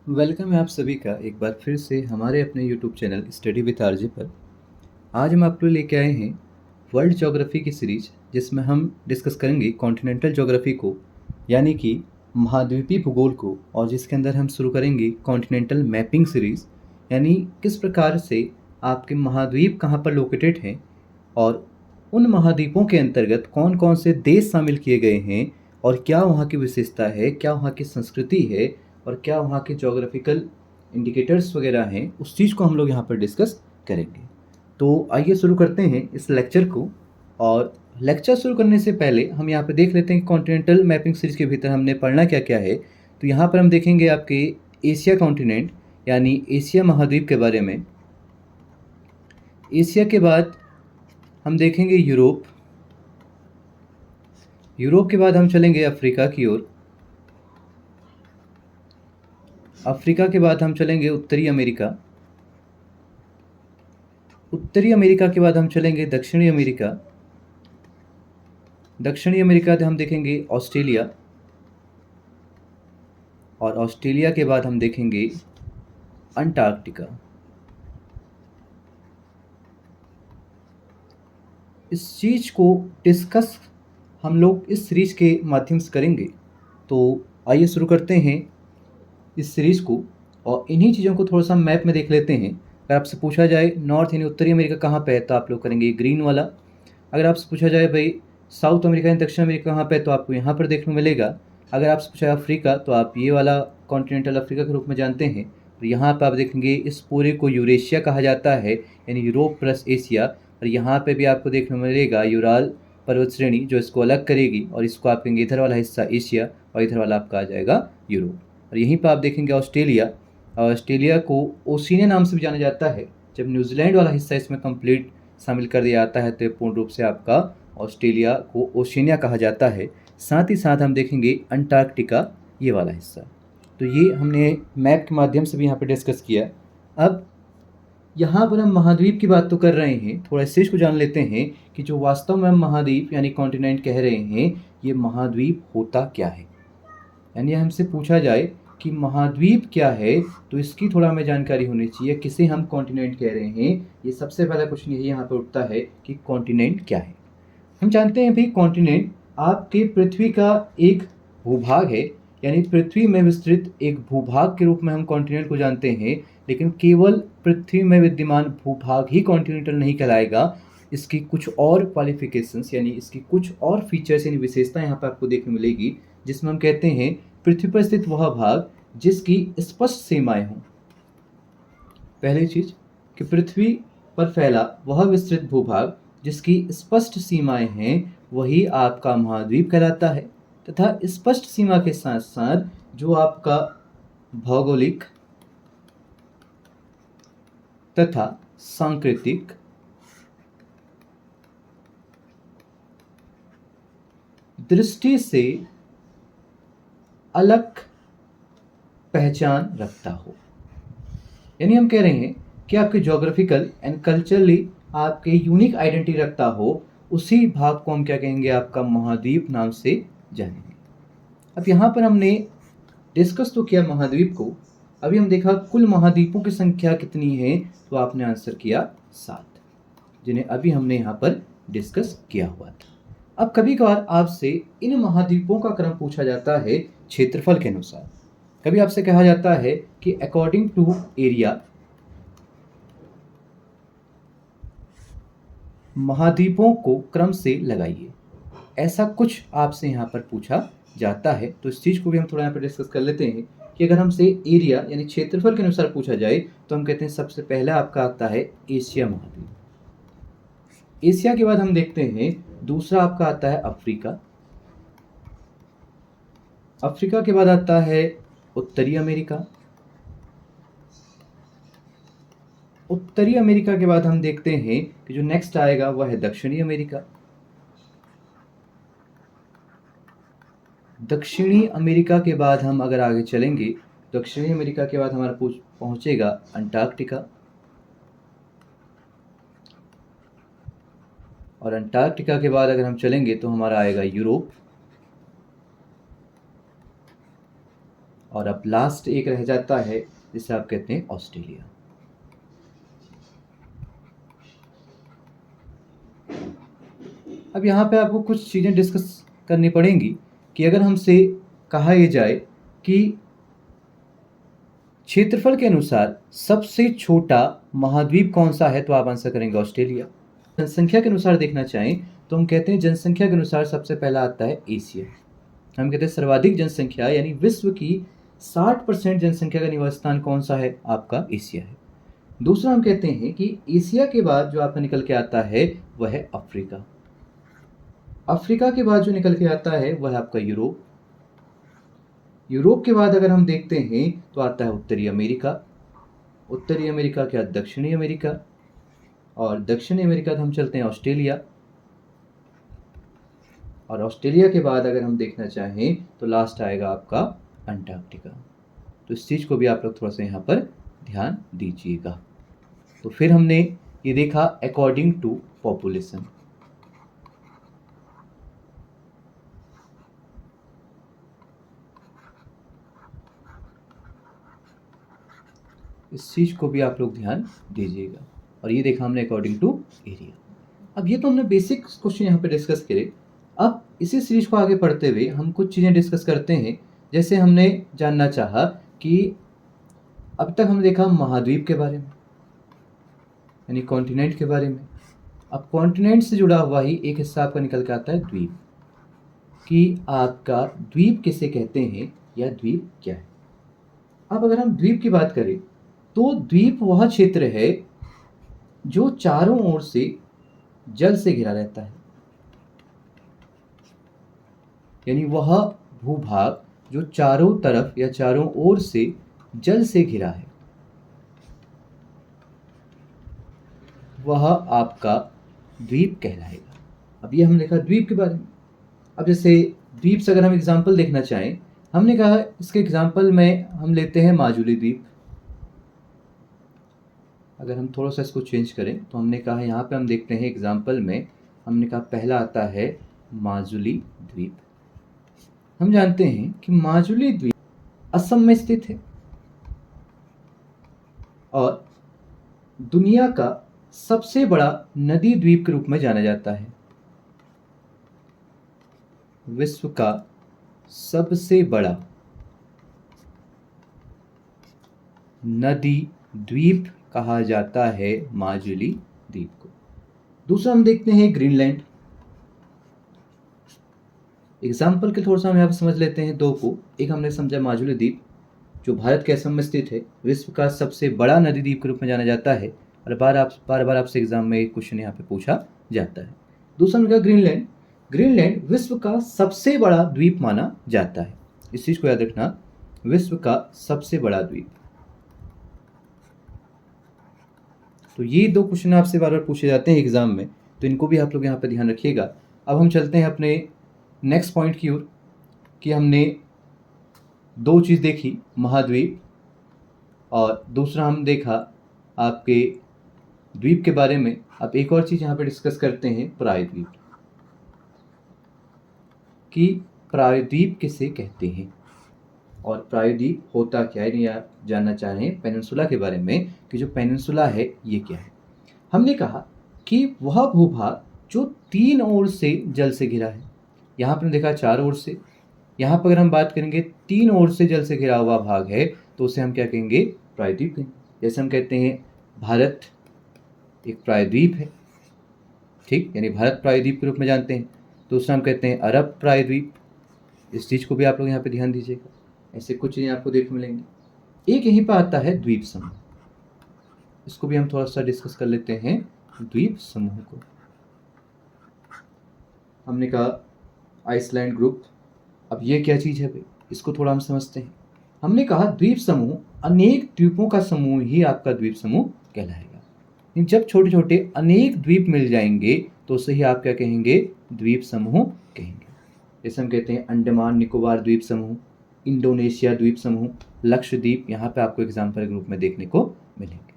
Welcome है आप सभी का एक बार फिर से हमारे अपने YouTube channel study with RJ पर। आज हम आपके लिए लेके आए हैं वर्ल्ड ज्योग्राफी की सीरीज, जिसमें हम डिस्कस करेंगे कॉन्टिनेंटल ज्योग्राफी को, यानी कि महाद्वीपीय भूगोल को, और जिसके अंदर हम शुरू करेंगे कॉन्टिनेंटल मैपिंग सीरीज, यानी किस प्रकार से आपके महाद्वीप कहाँ पर लोकेटेड हैं और उन महाद्वीपों के अंतर्गत कौन कौन से देश शामिल किए गए हैं और क्या वहाँ की विशेषता है, क्या वहाँ की संस्कृति है और क्या वहाँ के जोग्राफिकल इंडिकेटर्स वगैरह हैं, उस चीज़ को हम लोग यहाँ पर डिस्कस करेंगे। तो आइए शुरू करते हैं इस लेक्चर को। और लेक्चर शुरू करने से पहले हम यहाँ पर देख लेते हैं कि कॉन्टिनेंटल मैपिंग सीरीज के भीतर हमने पढ़ना क्या क्या है। तो यहाँ पर हम देखेंगे आपके एशिया कॉन्टिनेंट, यानी एशिया महाद्वीप के बारे में। एशिया के बाद हम देखेंगे यूरोप। यूरोप के बाद हम चलेंगे अफ्रीका की ओर। अफ्रीका के बाद हम चलेंगे उत्तरी अमेरिका। उत्तरी अमेरिका के बाद हम चलेंगे दक्षिणी अमेरिका। दक्षिणी अमेरिका से हम देखेंगे ऑस्ट्रेलिया। और ऑस्ट्रेलिया के बाद हम देखेंगे अंटार्कटिका। इस चीज़ को डिस्कस हम लोग इस सीरीज के माध्यम से करेंगे। तो आइए शुरू करते हैं इस सीरीज़ को, और इन्हीं चीज़ों को थोड़ा सा मैप में देख लेते हैं। अगर आपसे पूछा जाए नॉर्थ यानी उत्तरी अमेरिका कहाँ पे है, तो आप लोग करेंगे ग्रीन वाला। अगर आपसे पूछा जाए भाई साउथ अमेरिका यानी दक्षिण अमेरिका कहाँ पे है, तो आपको यहाँ पर देखने को मिलेगा। अगर आपसे पूछा अफ्रीका, तो आप ये वाला कॉन्टिनेंटल अफ्रीका के रूप में जानते हैं। और यहाँ पर आप देखेंगे इस पूरे को यूरेशिया कहा जाता है, यानी यूरोप प्लस एशिया। और यहाँ पे भी आपको देखने को मिलेगा यूराल पर्वत श्रेणी, जो इसको अलग करेगी, और इसको आप कहेंगे इधर वाला हिस्सा एशिया और इधर वाला आपका आ जाएगा यूरोप। और यहीं पर आप देखेंगे ऑस्ट्रेलिया। ऑस्ट्रेलिया को ओशिनिया नाम से भी जाना जाता है। जब न्यूजीलैंड वाला हिस्सा इसमें कंप्लीट शामिल कर दिया जाता है, तो ये पूर्ण रूप से आपका ऑस्ट्रेलिया को ओशिनिया कहा जाता है। साथ ही साथ हम देखेंगे अंटार्कटिका, ये वाला हिस्सा। तो ये हमने मैप के माध्यम से भी यहाँ पे डिस्कस किया। अब यहाँ पर हम महाद्वीप की बात तो कर रहे हैं, थोड़ा इस चीज़ को जान लेते हैं कि जो वास्तव में हम महाद्वीप यानी कॉन्टिनेंट कह रहे हैं, ये महाद्वीप होता क्या है। यानी हमसे पूछा जाए कि महाद्वीप क्या है, तो इसकी थोड़ा हमें जानकारी होनी चाहिए, किसे हम कॉन्टिनेंट कह रहे हैं। ये सबसे पहला क्वेश्चन यही यहाँ पर उठता है कि कॉन्टिनेंट क्या है। हम जानते हैं भाई कॉन्टिनेंट आपके पृथ्वी का एक भूभाग है, यानी पृथ्वी में विस्तृत एक भूभाग के रूप में हम कॉन्टिनेंट को जानते हैं। लेकिन केवल पृथ्वी में विद्यमान भूभाग ही कॉन्टिनेंटल नहीं कहलाएगा, इसकी कुछ और क्वालिफिकेशंस यानी इसकी कुछ और फीचर्स यानी विशेषता यहाँ पर आपको देखने मिलेगी, जिसमें हम कहते हैं पृथ्वी पर स्थित वह भाग जिसकी स्पष्ट सीमाएं हों। पहली चीज कि पृथ्वी पर फैला वह विस्तृत भूभाग जिसकी स्पष्ट सीमाएं हैं, वही आपका महाद्वीप कहलाता है। तथा स्पष्ट सीमा के साथ साथ जो आपका भौगोलिक तथा सांस्कृतिक दृष्टि से अलग पहचान रखता हो। यानी हम कह रहे हैं कि आपके जोग्राफिकल एंड कल्चरली आपके यूनिक आइडेंटिटी रखता हो, उसी भाग को हम क्या कहेंगे, आपका महाद्वीप नाम से जानेंगे। अब यहाँ पर हमने डिस्कस तो किया महाद्वीप को। अभी हम देखा कुल महाद्वीपों की संख्या कितनी है, तो आपने आंसर किया 7, जिन्हें अभी हमने यहाँ पर डिस्कस किया हुआ था। अब कभी कभार आपसे इन महाद्वीपों का क्रम पूछा जाता है क्षेत्रफल के अनुसार। कभी आपसे कहा जाता है कि अकॉर्डिंग टू एरिया महाद्वीपों को क्रम से लगाइए। ऐसा कुछ आपसे यहाँ पर पूछा जाता है। तो इस चीज़ को भी हम थोड़ा यहाँ पर डिस्कस कर लेते हैं कि अगर हमसे एरिया यानी क्षेत्रफल के अनुसार पूछा जाए, तो हम कहते हैं सबसे पहला आपका आता है एशिया महाद्वीप। एशिया के बाद हम देखते हैं दूसरा आपका आता है अफ्रीका। अफ्रीका के बाद आता है उत्तरी अमेरिका। उत्तरी अमेरिका के बाद हम देखते हैं कि जो नेक्स्ट आएगा वह है दक्षिणी अमेरिका। दक्षिणी अमेरिका के बाद हम अगर आगे चलेंगे, दक्षिणी अमेरिका के बाद हमारा पहुंचेगा अंटार्कटिका। और अंटार्कटिका के बाद अगर हम चलेंगे तो हमारा आएगा यूरोप। और अब लास्ट एक रह जाता है जिसे आप कहते हैं ऑस्ट्रेलिया। अब यहाँ पे आपको कुछ चीज़ें डिस्कस करनी पड़ेंगी कि अगर हमसे कहा यह जाए कि क्षेत्रफल के अनुसार सबसे छोटा महाद्वीप कौन सा है, तो आप आंसर करेंगे ऑस्ट्रेलिया। जनसंख्या के अनुसार देखना चाहें तो हम कहते हैं जनसंख्या के अनुसार सबसे पहला आता है एशिया। हम कहते हैं सर्वाधिक जनसंख्या यानी विश्व की 60% जनसंख्या का निवास स्थान कौन सा है, आपका एशिया है। दूसरा हम कहते हैं कि एशिया के बाद जो आपका निकल के आता है वह है अफ्रीका। अफ्रीका के बाद जो निकल के आता है वह है आपका यूरोप। यूरोप के बाद अगर हम देखते हैं तो आता है उत्तरी अमेरिका। उत्तरी अमेरिका के बाद दक्षिणी अमेरिका, और दक्षिणी अमेरिका से हम चलते हैं ऑस्ट्रेलिया, और ऑस्ट्रेलिया के बाद अगर हम देखना चाहें तो लास्ट आएगा आपका अंटार्कटिका। तो इस चीज़ को भी आप लोग थोड़ा सा यहाँ पर ध्यान दीजिएगा। तो फिर हमने ये देखा अकॉर्डिंग टू पॉपुलेशन। इस चीज़ को भी आप लोग ध्यान दीजिएगा। और ये देखा हमने अकॉर्डिंग टू एरिया। अब ये तो हमने बेसिक क्वेश्चन यहाँ पे डिस्कस करे। अब इसी सीरीज को आगे पढ़ते हुए हम कुछ चीज़ें डिस्कस करते हैं। जैसे हमने जानना चाहा कि अब तक हमने देखा महाद्वीप के बारे में, यानी कॉन्टिनेंट के बारे में। अब कॉन्टिनेंट से जुड़ा हुआ ही एक हिस्सा आपका निकल के आता है द्वीप, कि आपका द्वीप किसे कहते हैं या द्वीप क्या है। अब अगर हम द्वीप की बात करें तो द्वीप वह क्षेत्र है जो चारों ओर से जल से घिरा रहता है, यानी वह भूभाग जो चारों तरफ या चारों ओर से जल से घिरा है, वह आपका द्वीप कहलाएगा। अब ये हमने देखा द्वीप के बारे में। अब जैसे द्वीप से अगर हम एग्जाम्पल देखना चाहें, हमने कहा इसके एग्जाम्पल में हम लेते हैं माजुली द्वीप। अगर हम थोड़ा सा इसको चेंज करें तो हमने कहा यहाँ पे हम देखते हैं एग्जाम्पल में, हमने कहा पहला आता है माजुली द्वीप। हम जानते हैं कि माजुली द्वीप असम में स्थित है और दुनिया का सबसे बड़ा नदी द्वीप के रूप में जाना जाता है। विश्व का सबसे बड़ा नदी द्वीप कहा जाता है माजुली द्वीप को। दूसरा हम देखते हैं ग्रीनलैंड। एग्जाम्पल के थोड़ा सा हम यहाँ पर समझ लेते हैं दो को। एक हमने समझा माजुली द्वीप जो भारत के असम में स्थित है, विश्व का सबसे बड़ा नदी द्वीप के रूप में जाना जाता है, और बार बार आपसे एग्जाम में एक क्वेश्चन यहाँ पे पूछा जाता है। दूसरा हमने कहा ग्रीनलैंड। ग्रीनलैंड विश्व का सबसे बड़ा द्वीप माना जाता है। इस चीज को याद रखना, विश्व का सबसे बड़ा द्वीप। तो ये दो क्वेश्चन आपसे बार बार पूछे जाते हैं एग्जाम में, तो इनको भी आप लोग यहाँ पे ध्यान रखिएगा। अब हम चलते हैं अपने नेक्स्ट पॉइंट की ओर कि हमने दो चीज़ देखी, महाद्वीप, और दूसरा हम देखा आपके द्वीप के बारे में। अब एक और चीज़ यहाँ पे डिस्कस करते हैं, प्रायद्वीप, कि प्रायद्वीप किसे कहते हैं और प्रायद्वीप होता क्या है। या जानना चाह रहे हैं पेनिनसुला के बारे में कि जो पेनिनसुला है ये क्या है। हमने कहा कि वह भूभाग जो तीन ओर से जल से घिरा है। यहाँ पर देखा चार ओर से, यहाँ पर अगर हम बात करेंगे तीन ओर से जल से घिरा हुआ भाग है तो उसे हम क्या कहेंगे, प्रायद्वीप कहेंगे। जैसे हम कहते हैं भारत एक प्रायद्वीप है, ठीक, यानी भारत प्रायद्वीप के रूप में जानते हैं। दूसरा हम कहते हैं अरब प्रायद्वीप। इस चीज़ को भी आप लोग यहाँ पे ध्यान दीजिएगा, ऐसे कुछ चीज़ें आपको देखने मिलेंगी। एक यहीं पर आता है द्वीप समूह, इसको भी हम थोड़ा सा डिस्कस कर लेते हैं द्वीप समूह को। हमने कहा आइसलैंड ग्रुप। अब ये क्या चीज़ है भाई, इसको थोड़ा हम समझते हैं। हमने कहा द्वीप समूह अनेक द्वीपों का समूह ही आपका द्वीप समूह कहलाएगा। जब छोटे छोटे अनेक द्वीप मिल जाएंगे तो उसे ही आप क्या कहेंगे, द्वीप समूह कहेंगे। जैसे हम कहते हैं अंडमान निकोबार द्वीप समूह, इंडोनेशिया द्वीप समूह, लक्षद्वीप, यहाँ पे आपको एग्जाम्पल के रूप में देखने को मिलेंगे।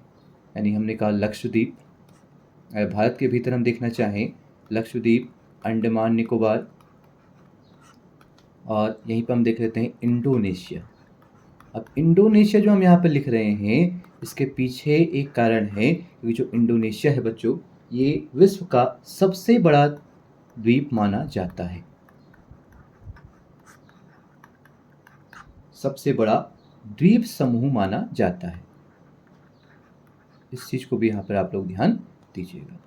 यानी हमने कहा लक्षद्वीप, भारत के भीतर हम देखना चाहें लक्षद्वीप, अंडमान निकोबार, और यहीं पर हम देख लेते हैं इंडोनेशिया। अब इंडोनेशिया जो हम यहाँ पे लिख रहे हैं, इसके पीछे एक कारण है, क्योंकि जो इंडोनेशिया है बच्चों, ये विश्व का सबसे बड़ा द्वीप माना जाता है। सबसे बड़ा द्वीप समूह माना जाता है। इस चीज को भी यहाँ पर आप लोग ध्यान दीजिएगा।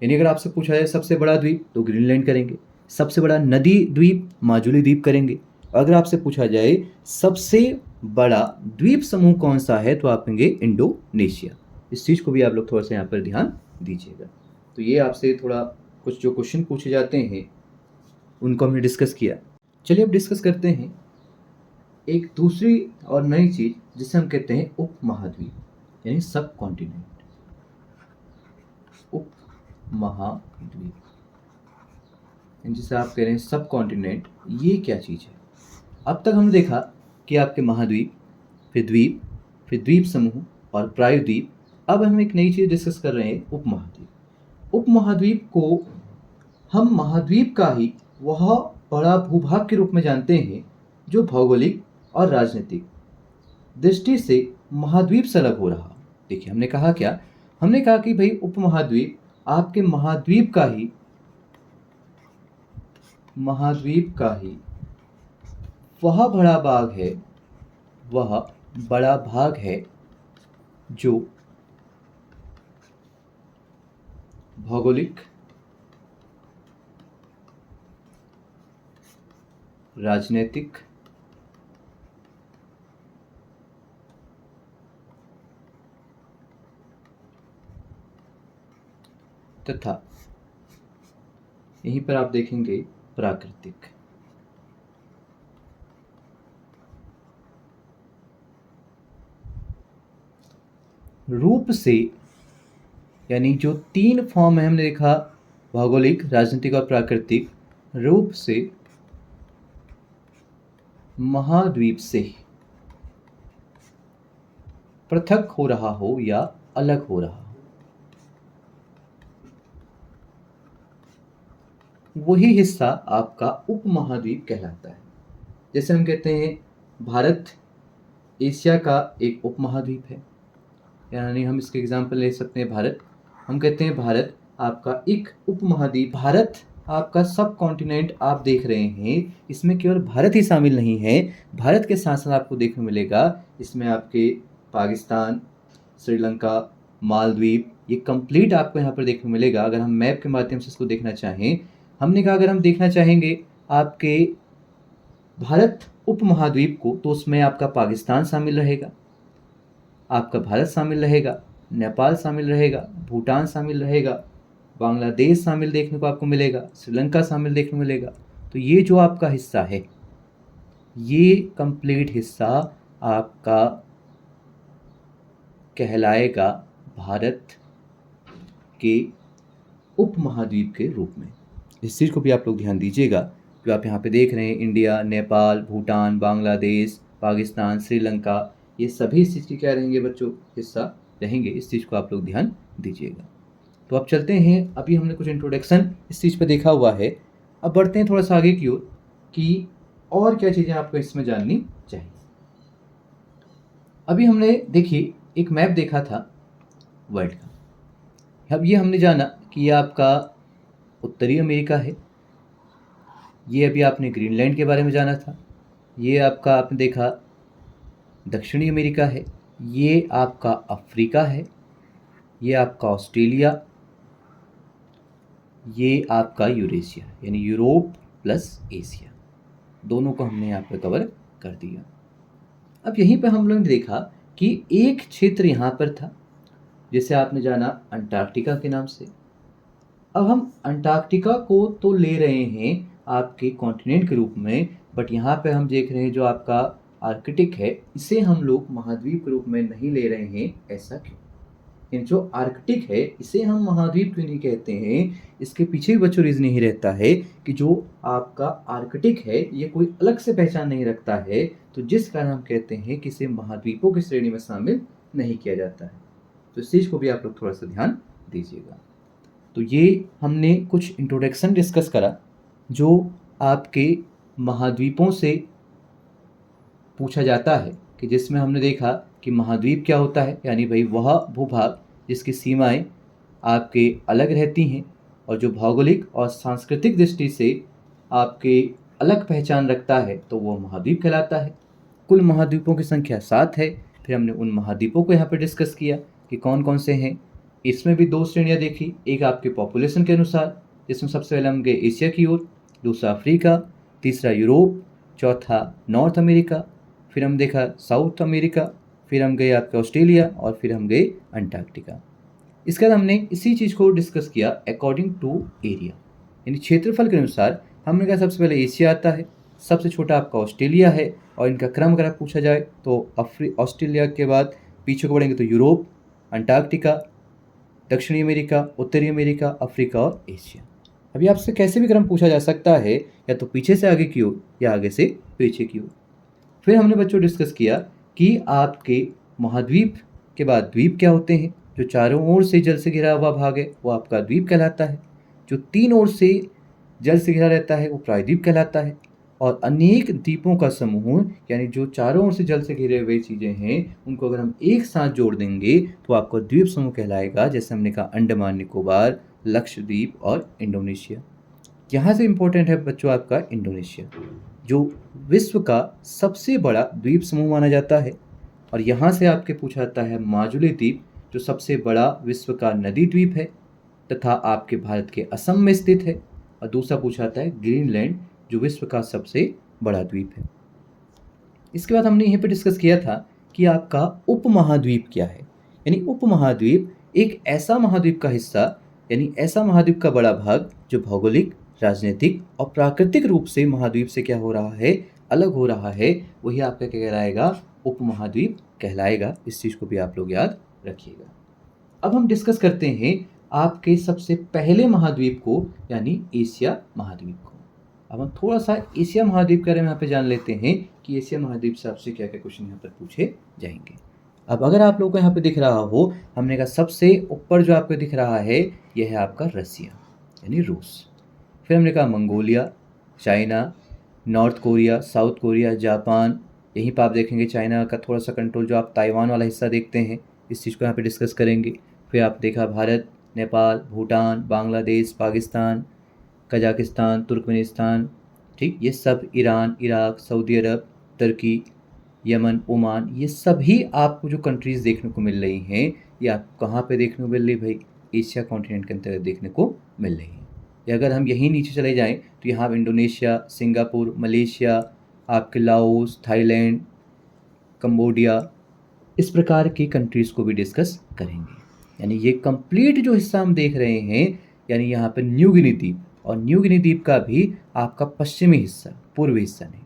यानी अगर आपसे पूछा जाए सबसे बड़ा द्वीप तो ग्रीनलैंड करेंगे, सबसे बड़ा नदी द्वीप माजुली द्वीप करेंगे। अगर आपसे पूछा जाए सबसे बड़ा द्वीप समूह कौन सा है तो आप कहेंगे इंडोनेशिया। इस चीज को भी आप लोग थोड़ा सा यहाँ पर ध्यान दीजिएगा। तो ये आपसे थोड़ा कुछ जो क्वेश्चन पूछे जाते हैं उनको हमने डिस्कस किया। चलिए अब डिस्कस करते हैं एक दूसरी और नई चीज जिसे हम कहते हैं उप महाद्वीप, यानी सब कॉन्टिनेंट। उप महाद्वीप, जिसे आप कह रहे हैं सब कॉन्टिनेंट, ये क्या चीज़ है? अब तक हमने देखा कि आपके महाद्वीप, फिर द्वीप समूह और प्रायद्वीप। अब हम एक नई चीज़ डिस्कस कर रहे हैं, उपमहाद्वीप। उपमहाद्वीप को हम महाद्वीप का ही वह बड़ा भूभाग के रूप में जानते हैं जो भौगोलिक और राजनीतिक दृष्टि से महाद्वीप से अलग हो रहा। देखिए हमने कहा क्या, हमने कहा कि भाई उपमहाद्वीप आपके महाद्वीप का ही वह बड़ा भाग है जो भौगोलिक, राजनीतिक तथा यहीं पर आप देखेंगे प्राकृतिक रूप से, यानी जो तीन फॉर्म है हमने देखा, भौगोलिक, राजनीतिक और प्राकृतिक रूप से महाद्वीप से पृथक हो रहा हो या अलग हो रहा हो, वही हिस्सा आपका उपमहाद्वीप कहलाता है। जैसे हम कहते हैं भारत एशिया का एक उपमहाद्वीप है, यानी हम इसके एग्जाम्पल ले सकते हैं भारत। हम कहते हैं भारत आपका एक उपमहाद्वीप। भारत आपका सब कॉन्टिनेंट आप देख रहे हैं, इसमें केवल भारत ही शामिल नहीं है, भारत के साथ साथ आपको देखने मिलेगा इसमें आपके पाकिस्तान, श्रीलंका, मालदीव, ये कंप्लीट आपको यहाँ पर देखने मिलेगा। अगर हम मैप के माध्यम से इसको देखना चाहें, हमने कहा अगर हम देखना चाहेंगे आपके भारत उपमहाद्वीप को, तो उसमें आपका पाकिस्तान शामिल रहेगा, आपका भारत शामिल रहेगा, नेपाल शामिल रहेगा, भूटान शामिल रहेगा, बांग्लादेश शामिल देखने को आपको मिलेगा, श्रीलंका शामिल देखने को मिलेगा। तो ये जो आपका हिस्सा है, ये कंप्लीट हिस्सा आपका कहलाएगा भारत के उपमहाद्वीप के रूप में। इस चीज़ को भी आप लोग ध्यान दीजिएगा। जो आप यहाँ पे देख रहे हैं इंडिया, नेपाल, भूटान, बांग्लादेश, पाकिस्तान, श्रीलंका, ये सभी इस चीज़ के क्या रहेंगे बच्चों, हिस्सा रहेंगे। इस चीज़ को आप लोग ध्यान दीजिएगा। तो अब चलते हैं, अभी हमने कुछ इंट्रोडक्शन इस चीज़ पे देखा हुआ है, अब बढ़ते हैं थोड़ा सा आगे की ओर कि और क्या चीज़ें आपको इसमें जाननी चाहिए। अभी हमने देखिए एक मैप देखा था वर्ल्ड का। अब ये हमने जाना कि ये आपका उत्तरी अमेरिका है, ये अभी आपने ग्रीनलैंड के बारे में जाना था, ये आपका आपने देखा दक्षिणी अमेरिका है, ये आपका अफ्रीका है, ये आपका ऑस्ट्रेलिया, ये आपका यूरेशिया, यानी यूरोप प्लस एशिया, दोनों को हमने यहाँ पर कवर कर दिया। अब यहीं पर हम लोगों ने देखा कि एक क्षेत्र यहाँ पर था, जिसे आपने जाना अंटार्कटिका के नाम से। अब हम अंटार्कटिका को तो ले रहे हैं आपके कॉन्टिनेंट के रूप में, बट यहाँ पे हम देख रहे हैं जो आपका आर्कटिक है, इसे हम लोग महाद्वीप के रूप में नहीं ले रहे हैं। ऐसा क्यों? इन जो आर्कटिक है इसे हम महाद्वीप क्यों नहीं कहते हैं? इसके पीछे भी बच्चों रीजन यही रहता है कि जो आपका आर्कटिक है ये कोई अलग से पहचान नहीं रखता है, तो जिस कारण हम कहते हैं कि इसे महाद्वीपों की श्रेणी में शामिल नहीं किया जाता है। तो इस चीज़ को भी आप लोग थोड़ा सा ध्यान दीजिएगा। तो ये हमने कुछ इंट्रोडक्शन डिस्कस करा जो आपके महाद्वीपों से पूछा जाता है कि जिसमें हमने देखा कि महाद्वीप क्या होता है, यानी भाई वह भूभाग जिसकी सीमाएं आपके अलग रहती हैं और जो भौगोलिक और सांस्कृतिक दृष्टि से आपके अलग पहचान रखता है, तो वो महाद्वीप कहलाता है। कुल महाद्वीपों की संख्या 7 है। फिर हमने उन महाद्वीपों को यहाँ पे डिस्कस किया कि कौन कौन से हैं। इसमें भी 2 श्रेणियाँ देखी, एक आपके पॉपुलेशन के अनुसार, जिसमें सबसे पहले हम गए एशिया की ओर, दूसरा अफ्रीका, तीसरा यूरोप, चौथा नॉर्थ अमेरिका, फिर हम देखा साउथ अमेरिका, फिर हम गए आपके ऑस्ट्रेलिया और फिर हम गए अंटार्कटिका। इसके बाद हमने इसी चीज़ को डिस्कस किया अकॉर्डिंग टू एरिया, यानी क्षेत्रफल के अनुसार। हमने कहा सबसे पहले एशिया आता है, सबसे छोटा आपका ऑस्ट्रेलिया है, और इनका क्रम अगर आप पूछा जाए तो ऑस्ट्रेलिया के बाद पीछे को बढ़ेंगे तो यूरोप, अंटार्कटिका, दक्षिणी अमेरिका, उत्तरी अमेरिका, अफ्रीका और एशिया। अभी आपसे कैसे भी क्रम पूछा जा सकता है, या तो पीछे से आगे की ओर या आगे से पीछे की ओर। फिर हमने बच्चों डिस्कस किया कि आपके महाद्वीप के बाद द्वीप क्या होते हैं। जो चारों ओर से जल से घिरा हुआ भाग है वो आपका द्वीप कहलाता है। जो 3 ओर से जल से घिरा रहता है वो प्रायद्वीप कहलाता है। और अनेक द्वीपों का समूह, यानी जो चारों ओर से जल से घिरे हुए चीज़ें हैं, उनको अगर हम एक साथ जोड़ देंगे तो आपको द्वीप समूह कहलाएगा। जैसे हमने कहा अंडमान निकोबार, लक्षद्वीप और इंडोनेशिया। यहाँ से इम्पोर्टेंट है बच्चों आपका इंडोनेशिया, जो विश्व का सबसे बड़ा द्वीप समूह माना जाता है। और यहाँ से आपके पूछा जाता है माजुली द्वीप, जो सबसे बड़ा विश्व का नदी द्वीप है तथा आपके भारत के असम में स्थित है। और दूसरा पूछा जाता है ग्रीनलैंड, जो विश्व का सबसे बड़ा द्वीप है। इसके बाद हमने यहीं पे डिस्कस किया था कि आपका उपमहाद्वीप क्या है। यानी उपमहाद्वीप एक ऐसा महाद्वीप का हिस्सा, यानी ऐसा महाद्वीप का बड़ा भाग जो भौगोलिक, राजनीतिक और प्राकृतिक रूप से महाद्वीप से क्या हो रहा है, अलग हो रहा है, वही आपका क्या कहलाएगा, उपमहाद्वीप कहलाएगा। इस चीज़ को भी आप लोग याद रखिएगा। अब हम डिस्कस करते हैं आपके सबसे पहले महाद्वीप को, यानी एशिया महाद्वीप को। अब हम थोड़ा सा एशिया महाद्वीप के बारे में यहाँ पे जान लेते हैं कि एशिया महाद्वीप से आपसे क्या क्या क्वेश्चन यहाँ पर पूछे जाएंगे। अब अगर आप लोगों को यहाँ पे दिख रहा हो, हमने कहा सबसे ऊपर जो आपको दिख रहा है यह है आपका रसिया, यानी रूस। फिर हमने कहा Mongolia, China, north Korea, south Korea, Japan. यहीं पर आप देखेंगे चाइना का थोड़ा सा कंट्रोल, जो आप ताइवान वाला हिस्सा देखते हैं, इस चीज़ को यहाँ पे डिस्कस करेंगे। फिर आप देखा भारत, नेपाल, भूटान, बांग्लादेश, पाकिस्तान, कजाकिस्तान, तुर्कमेनिस्तान, ठीक, ये सब, ईरान, इराक, सऊदी अरब, तुर्की, यमन, ओमान, ये सभी आपको जो कंट्रीज़ देखने को मिल रही हैं, ये आपको कहाँ पे देखने को मिल रही भाई, एशिया कॉन्टिनेंट के अंतर्गत देखने को मिल रही हैं। या अगर हम यहीं नीचे चले जाएं तो यहाँ इंडोनेशिया, सिंगापुर, मलेशिया, आपके लाओस, थाईलैंड, कंबोडिया, इस प्रकार की कंट्रीज़ को भी डिस्कस करेंगे। यानी ये कंप्लीट जो हिस्सा हम देख रहे हैं, यानी यहाँ पर न्यू गिनी द्वीप, और न्यू गिनी द्वीप का भी आपका पश्चिमी हिस्सा, पूर्वी हिस्सा नहीं,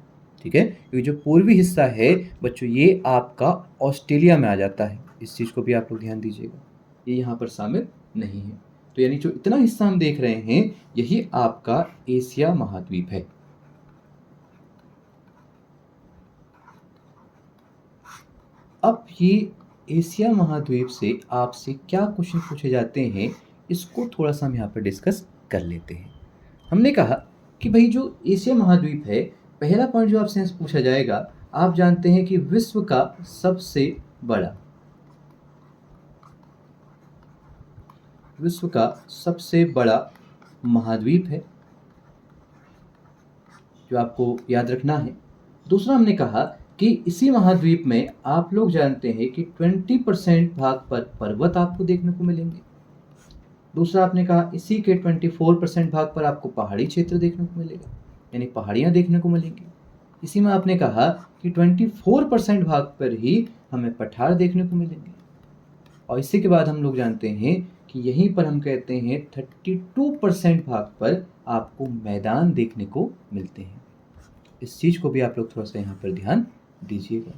ठीक है। ये जो पूर्वी हिस्सा है बच्चों, ये आपका ऑस्ट्रेलिया में आ जाता है। इस चीज़ को भी आप लोग ध्यान दीजिएगा, ये यहाँ पर शामिल नहीं है। तो यानी जो इतना हिस्सा हम देख रहे हैं, यही आपका एशिया महाद्वीप है। अब ये एशिया महाद्वीप से आपसे क्या क्वेश्चन पूछे जाते हैं, इसको थोड़ा सा हम यहाँ पर डिस्कस कर लेते हैं। हमने कहा कि भाई जो एशिया महाद्वीप है, पहला पॉइंट जो आपसे पूछा जाएगा, आप जानते हैं कि विश्व का सबसे बड़ा महाद्वीप है, जो आपको याद रखना है। दूसरा हमने कहा कि इसी महाद्वीप में आप लोग जानते हैं कि 20% भाग पर पर्वत आपको देखने को मिलेंगे। दूसरा आपने कहा इसी के 24% भाग पर आपको पहाड़ी क्षेत्र देखने को मिलेगा, यानी पहाड़ियाँ देखने को मिलेंगी। इसी में आपने कहा कि 24% भाग पर ही हमें पठार देखने को मिलेंगे। और इसी के बाद हम लोग जानते हैं कि यहीं पर हम कहते हैं 32% भाग पर आपको मैदान देखने को मिलते हैं। इस चीज़ को भी आप लोग थोड़ा सा यहाँ पर ध्यान दीजिएगा।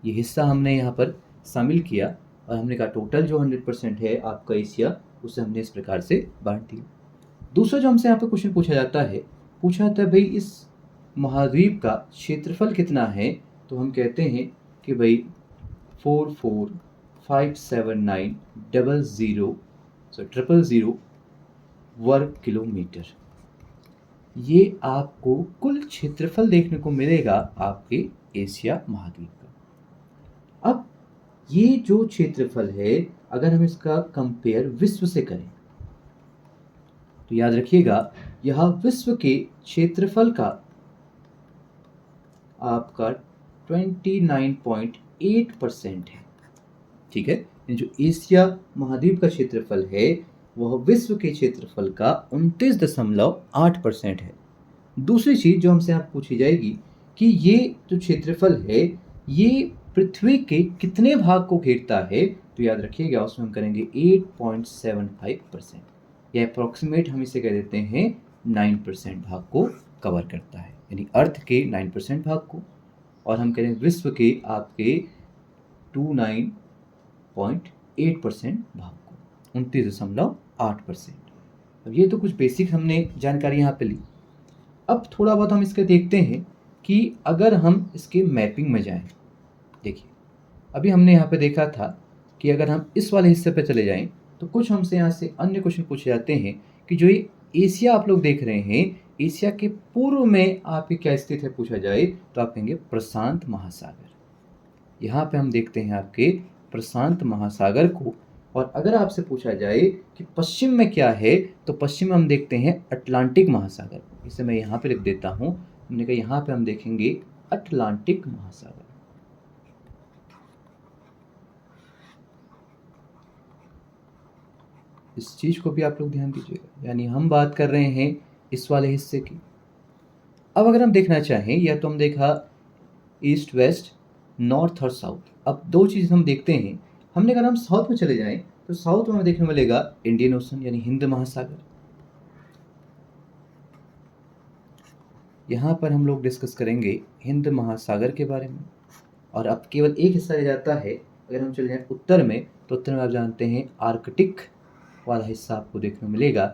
ये हिस्सा हमने यहाँ पर शामिल किया और हमने कहा टोटल जो 100% है आपका एशिया, उसे हमने इस प्रकार से बांट दिया। दूसरा जो हमसे यहाँ पर क्वेश्चन पूछा जाता है भाई इस महाद्वीप का क्षेत्रफल कितना है, तो हम कहते हैं कि भाई 44,579,000 वर्ग किलोमीटर। ये आपको कुल क्षेत्रफल देखने को मिलेगा आपके एशिया महाद्वीप का। अब ये जो क्षेत्रफल है, अगर हम इसका कंपेयर विश्व से करें तो याद रखिएगा, यह विश्व के क्षेत्रफल का आपका 29.8% है। ठीक है, जो एशिया महाद्वीप का क्षेत्रफल है वह विश्व के क्षेत्रफल का 29.8% है। दूसरी चीज जो हमसे यहाँ पूछी जाएगी कि ये जो क्षेत्रफल है ये पृथ्वी के कितने भाग को घेरता है, तो याद रखिएगा उसमें हम करेंगे 8.75%, या अप्रोक्सीमेट हम इसे कह देते हैं 9% भाग को कवर करता है, यानी अर्थ के 9% भाग को, और हम करें विश्व के आपके 29.8% भाग को, 29.8%। अब ये तो कुछ बेसिक हमने जानकारी यहाँ पे ली। अब थोड़ा बहुत हम इसके देखते हैं कि अगर हम इसके मैपिंग में जाएं, देखिए अभी हमने यहाँ पे देखा था कि अगर हम इस वाले हिस्से पे चले जाएं तो कुछ हमसे यहाँ से अन्य क्वेश्चन पूछे जाते हैं कि जो ये एशिया आप लोग देख रहे हैं, एशिया के पूर्व में आपके क्या स्थित है पूछा जाए तो आप कहेंगे प्रशांत महासागर। यहाँ पे हम देखते हैं आपके प्रशांत महासागर को, और अगर आपसे पूछा जाए कि पश्चिम में क्या है तो पश्चिम में हम देखते हैं अटलांटिक महासागर। इसे मैं यहाँ पे लिख देता हूँ, हमने कहा यहाँ पे हम देखेंगे अटलांटिक महासागर। इस चीज को भी आप लोग ध्यान दीजिएगा, यानी हम बात कर रहे हैं इस वाले हिस्से की। अब अगर हम देखना चाहें, या तो हम देखा ईस्ट वेस्ट, नॉर्थ और साउथ। अब दो चीज हम देखते हैं, हमने अगर हम साउथ में चले जाएं तो साउथ में हमें देखने मिलेगा इंडियन ओशन यानी हिंद महासागर। यहाँ पर हम लोग डिस्कस करेंगे हिंद महासागर के बारे में। और अब केवल एक हिस्सा रह जाता है, अगर हम चले जाएं उत्तर में तो उत्तर में आप जानते हैं आर्कटिक वाला हिस्सा आपको देखने मिलेगा।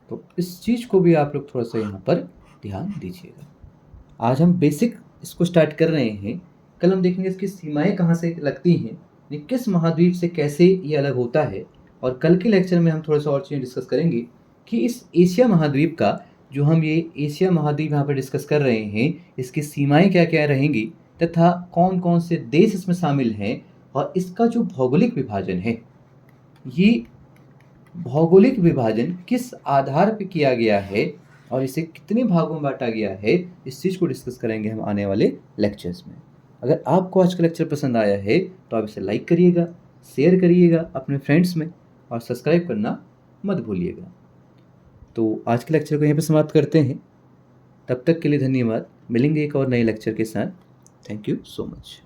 तो इस चीज को भी आप लोग थोड़ा सा यहाँ पर ध्यान दीजिएगा। आज हम बेसिक इसको स्टार्ट कर रहे हैं, कल हम देखेंगे इसकी सीमाएं कहाँ से लगती हैं, किस महाद्वीप से कैसे ये अलग होता है, और कल के लेक्चर में हम थोड़ा सा और चीज़ें डिस्कस करेंगे कि इस एशिया महाद्वीप का, जो हम ये एशिया महाद्वीप यहाँ पर डिस्कस कर रहे हैं, इसकी सीमाएं क्या क्या रहेंगी तथा कौन कौन से देश इसमें शामिल हैं, और इसका जो भौगोलिक विभाजन है, ये भौगोलिक विभाजन किस आधार पर किया गया है और इसे कितने भागों में बांटा गया है, इस चीज़ को डिस्कस करेंगे हम आने वाले लेक्चर्स में। अगर आपको आज का लेक्चर पसंद आया है तो आप इसे लाइक करिएगा, शेयर करिएगा अपने फ्रेंड्स में, और सब्सक्राइब करना मत भूलिएगा। तो आज के लेक्चर को यहीं पर समाप्त करते हैं। तब तक के लिए धन्यवाद। मिलेंगे एक और नए लेक्चर के साथ। Thank you so much.